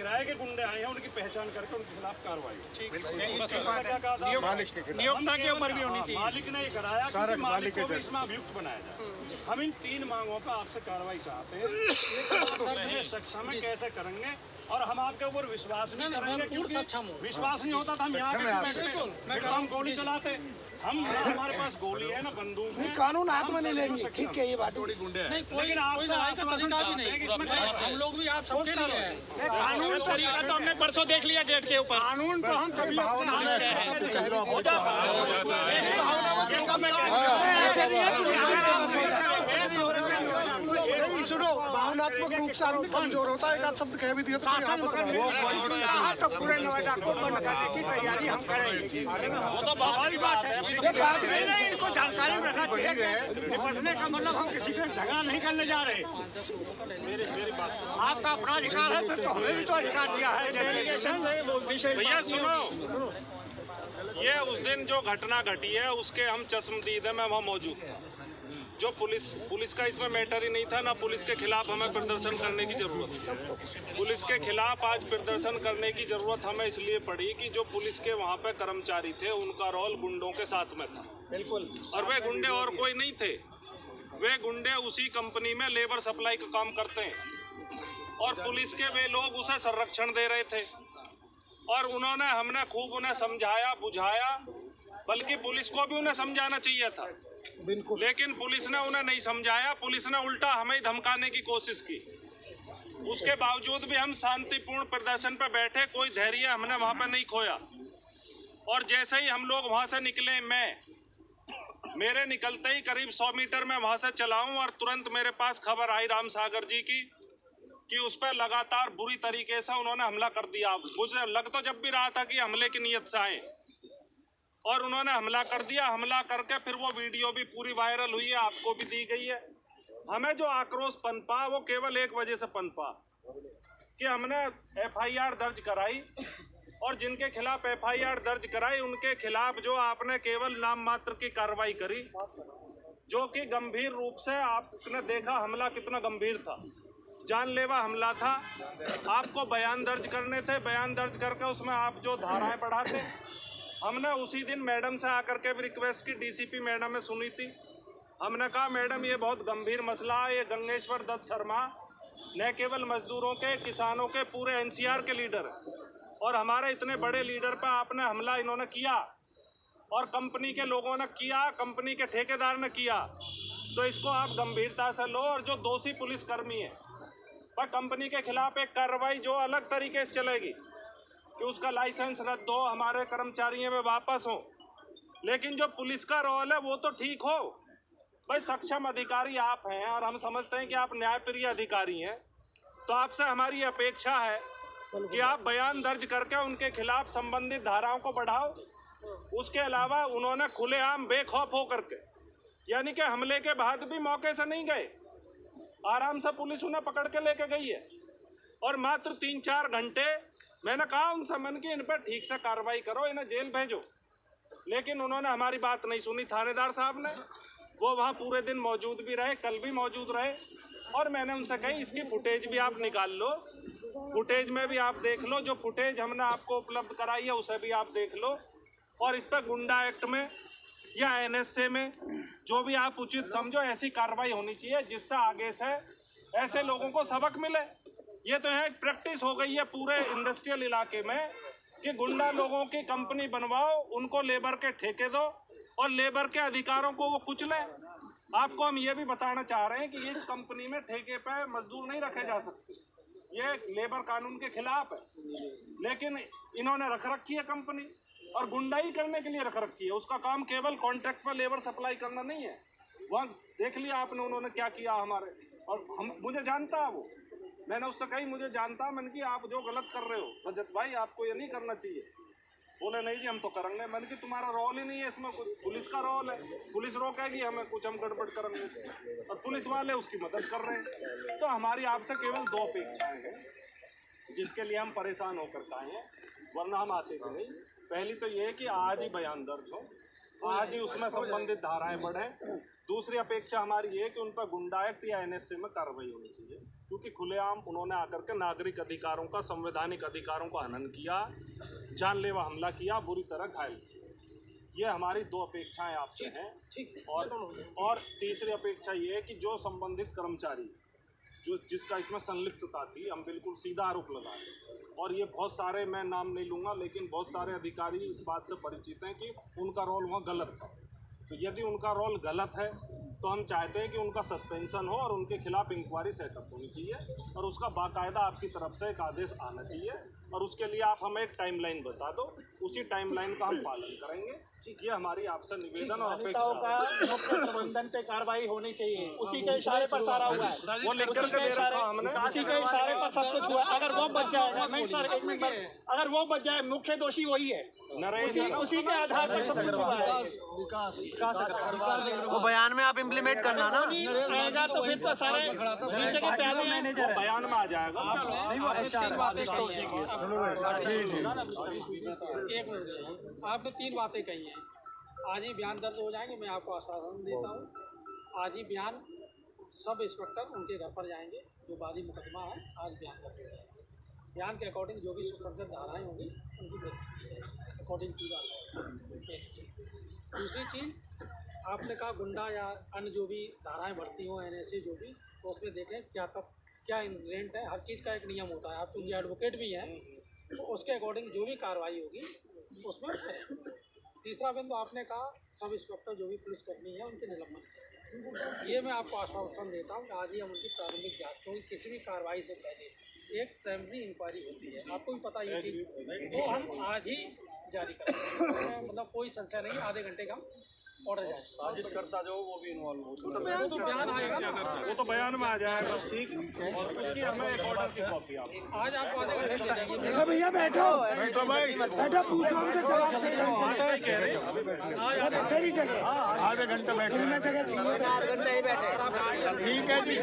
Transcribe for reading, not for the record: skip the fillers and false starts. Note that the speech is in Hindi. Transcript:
रहा है कि गुंडे आए हैं, उनकी पहचान करके उनके खिलाफ कार्रवाई। नियोक्ता के ऊपर भी होनी चाहिए। मालिक ने कराया कि मालिक को भी इसमें अभियुक्त बनाया जाए। हम इन 3 मांगों पर आपसे कार्रवाई चाहते हैं। सक्षम है कैसे करेंगे, और हम आपके ऊपर विश्वास नहीं करेंगे, क्योंकि विश्वास नहीं होता तो हम यहाँ बैठते, हम गोली चलाते। हम हमारे पास गोली है ना बंदूक है, कानून हाथ में नहीं लेंगे, ठीक है ये बात। लेकिन हम लोग भी आप समझे नहीं है। कानून तरीका तो हमने परसों देख लिया गेट के ऊपर। कानून तो हम तभी सुनो, भावनात्मक रूप से आदमी कमजोर होता है, एक आध शब्द कह भी दिया तो पूरे नोएडा को बंद करने की तैयारी हम करेंगे। वो तो हमारी बात है, इनको जानकारी में रखा चाहिए। निपटने का मतलब हम किसी का झगड़ा नहीं करने जा रहे। मेरी बात आपका अपना अधिकार है, फिर तो हमें भी तो अधिकार दिया है। भैया सुनो, ये उस दिन जो घटना घटी है उसके हम चश्मदीद है, मैं वहाँ मौजूद था। जो पुलिस का इसमें मैटर ही नहीं था ना। पुलिस के खिलाफ हमें प्रदर्शन करने की जरूरत है। पुलिस के खिलाफ आज प्रदर्शन करने की जरूरत हमें इसलिए पड़ी कि जो पुलिस के वहाँ पे कर्मचारी थे उनका रोल गुंडों के साथ में था। बिल्कुल। और वे गुंडे और कोई नहीं थे। वे गुंडे उसी कंपनी में लेबर सप्लाई का काम करते हैं और पुलिस के वे लोग उसे संरक्षण दे रहे थे। और हमने खूब उन्हें समझाया बुझाया, बल्कि पुलिस को भी उन्हें समझाना चाहिए था, लेकिन पुलिस ने उन्हें नहीं समझाया। पुलिस ने उल्टा हमें धमकाने की कोशिश की। उसके बावजूद भी हम शांतिपूर्ण प्रदर्शन पर बैठे, कोई धैर्य हमने वहाँ पर नहीं खोया। और जैसे ही हम लोग वहाँ से निकले, मेरे निकलते ही करीब 100 मीटर में वहाँ से चला हूँ और तुरंत मेरे पास खबर आई राम सागर जी की कि उस पर लगातार बुरी तरीके से उन्होंने हमला कर दिया। मुझे लग तो जब भी रहा था कि हमले की नीयत से आए, और उन्होंने हमला कर दिया। हमला करके फिर वो वीडियो भी पूरी वायरल हुई है, आपको भी दी गई है। हमें जो आक्रोश पनपा वो केवल एक वजह से पनपा कि हमने FIR दर्ज कराई, और जिनके खिलाफ FIR दर्ज कराई उनके खिलाफ जो आपने केवल नाम मात्र की कार्रवाई करी, जो कि गंभीर रूप से आपने देखा हमला कितना गंभीर था, जानलेवा हमला था। आपको बयान दर्ज करने थे, बयान दर्ज करके उसमें आप जो धाराएं बढ़ाते, हमने उसी दिन मैडम से आकर के भी रिक्वेस्ट की, DCP मैडम ने सुनी थी। हमने कहा मैडम ये बहुत गंभीर मसला है, ये गंगेश्वर दत्त शर्मा न केवल मजदूरों के, किसानों के, पूरे NCR के लीडर है, और हमारे इतने बड़े लीडर पर आपने हमला इन्होंने किया और कंपनी के लोगों ने किया, कंपनी के ठेकेदार ने किया, तो इसको आप गंभीरता से लो। और जो दोषी पुलिसकर्मी है पर कंपनी के खिलाफ एक कार्रवाई जो अलग तरीके से चलेगी कि उसका लाइसेंस रद्द हो, हमारे कर्मचारियों में वापस हो। लेकिन जो पुलिस का रोल है वो तो ठीक हो भाई, सक्षम अधिकारी आप हैं और हम समझते हैं कि आप न्यायप्रिय अधिकारी हैं, तो आपसे हमारी अपेक्षा है कि आप बयान दर्ज करके उनके खिलाफ संबंधित धाराओं को बढ़ाओ। उसके अलावा उन्होंने खुलेआम बेखौफ होकर के, यानी कि हमले के बाद भी मौके से नहीं गए, आराम से पुलिस उन्हें पकड़ के लेके गई है। और मात्र 3-4 घंटे मैंने कहा उनसे, मन की इन पर ठीक से कार्रवाई करो, इन्हें जेल भेजो, लेकिन उन्होंने हमारी बात नहीं सुनी। थानेदार साहब ने, वो वहाँ पूरे दिन मौजूद भी रहे, कल भी मौजूद रहे, और मैंने उनसे कही इसकी फुटेज भी आप निकाल लो, फुटेज में भी आप देख लो, जो फुटेज हमने आपको उपलब्ध कराई है उसे भी आप देख लो, और इस पर गुंडा एक्ट में या NSA में जो भी आप उचित समझो ऐसी कार्रवाई होनी चाहिए, जिससे आगे से ऐसे लोगों को सबक मिले। ये तो है प्रैक्टिस हो गई है पूरे इंडस्ट्रियल इलाके में कि गुंडा लोगों की कंपनी बनवाओ, उनको लेबर के ठेके दो और लेबर के अधिकारों को वो कुचले। आपको हम ये भी बताना चाह रहे हैं कि इस कंपनी में ठेके पे मजदूर नहीं रखे जा सकते, ये लेबर कानून के खिलाफ है, लेकिन इन्होंने रख रखी है कंपनी और गुंडाई करने के लिए रख रखी है। उसका काम केवल कॉन्ट्रैक्ट पर लेबर सप्लाई करना नहीं है। वहाँ देख लिया आपने उन्होंने क्या किया हमारे, और मुझे जानता है वो, मैंने उससे कही मुझे जानता, मैंने कि आप जो गलत कर रहे हो रजत भाई आपको ये नहीं करना चाहिए। बोले नहीं जी हम तो करेंगे। मैंने कि तुम्हारा रोल ही नहीं है इसमें, कुछ पुलिस का रोल है, पुलिस रोकेगी हमें, कुछ हम गड़बड़ करेंगे, और पुलिस वाले उसकी मदद कर रहे हैं। तो हमारी आपसे केवल 2 अपेक्षाएँ हैं जिसके लिए हम परेशान होकर आए हैं, वरना हम आते थे नहीं। पहली तो ये है कि आज ही बयान दर्ज हो, आज ही उसमें संबंधित धाराएं बढ़ें, दूसरी अपेक्षा हमारी ये है कि उन पर गुंडा एक्ट या NSA में कार्रवाई होनी चाहिए, क्योंकि खुलेआम उन्होंने आकर के नागरिक अधिकारों का, संवैधानिक अधिकारों का हनन किया, जानलेवा हमला किया, बुरी तरह घायल किया। ये हमारी दो अपेक्षाएं आपसे हैं। और तीसरी अपेक्षा ये है कि जो संबंधित कर्मचारी जिसका इसमें संलिप्तता थी, हम बिल्कुल सीधा आरोप लगा रहे हैं, और ये बहुत सारे, मैं नाम नहीं लूँगा, लेकिन बहुत सारे अधिकारी इस बात से परिचित हैं कि उनका रोल वहाँ गलत था। तो यदि उनका रोल गलत है तो हम चाहते हैं कि उनका सस्पेंशन हो और उनके खिलाफ इंक्वायरी सेटअप होनी चाहिए, और उसका बाकायदा आपकी तरफ से एक आदेश आना चाहिए, और उसके लिए आप हमें एक टाइमलाइन बता दो, उसी टाइमलाइन का हम पालन करेंगे। ये हमारी आपसे निवेदन और अपेक्षा है। मुख्य प्रबंधन पे कार्रवाई होनी चाहिए, उसी के इशारे पर सारा हुआ है, वो लिख करके दे रखा हमने, उसी के इशारे पर सब कुछ हुआ। अगर वो बच जाएगा, नहीं सर, अगर वो बच जाए, मुख्य दोषी वही है, उसी के आधार पर सब कुछ हुआ है। वो बयान में आप इम्प्लीमेंट करना ना रहेगा तो फिर तो सारे नीचे के प्यादे हैं, बयान में आ जाएगा। आपने 3 बातें कही हैं। आज ही बयान दर्ज हो जाएंगे, मैं आपको आश्वासन देता हूँ। आज ही बयान सब इंस्पेक्टर उनके घर पर जाएंगे, जो वादी मुकदमा है, आज बयान दर्ज हो जाएगा। बयान के अकॉर्डिंग जो भी स्वतंत्र धाराएँ होंगी उनकी वृद्धि की जाएगी, अकॉर्डिंग की बात। दूसरी चीज़, आपने कहा गुंडा या अन्य जो भी धाराएँ बढ़ती हों, NSA जो भी, तो उसमें देखें क्या इंसिडेंट है। हर चीज़ का एक नियम होता है, आप तो उनके एडवोकेट भी हैं, तो उसके अकॉर्डिंग जो भी कार्रवाई होगी उसमें करें। तीसरा बिंदु, आपने कहा सब इंस्पेक्टर जो भी पुलिसकर्मी है उनके निलंबन करें। ये मैं आपको आश्वासन देता हूँ कि आज ही हम उनकी प्रारंभिक जाँच, क्योंकि किसी भी कार्रवाई से पहले एक प्राइमरी इंक्वायरी होती है, आपको भी पता ये चीज़, वो हम आज ही जारी करेंगे। मतलब कोई संशय नहीं, आधे घंटे का ऑर्डर जाए। साजिश करता जो वो भी इन्वॉल्व हो, तो बयान आएगा ना, वो तो बयान में आ जाएगा, ठीक। और उसकी हमें एक ऑर्डर की कॉपी आज आपको आधे घंटे दे देंगे। देखो भैया, बैठो भाई, बैठो, पूछो हमसे जवाब सही ढंग से। आधे घंटे बैठे, जगह चाहिए, 4 घंटे ही बैठे, ठीक है जी।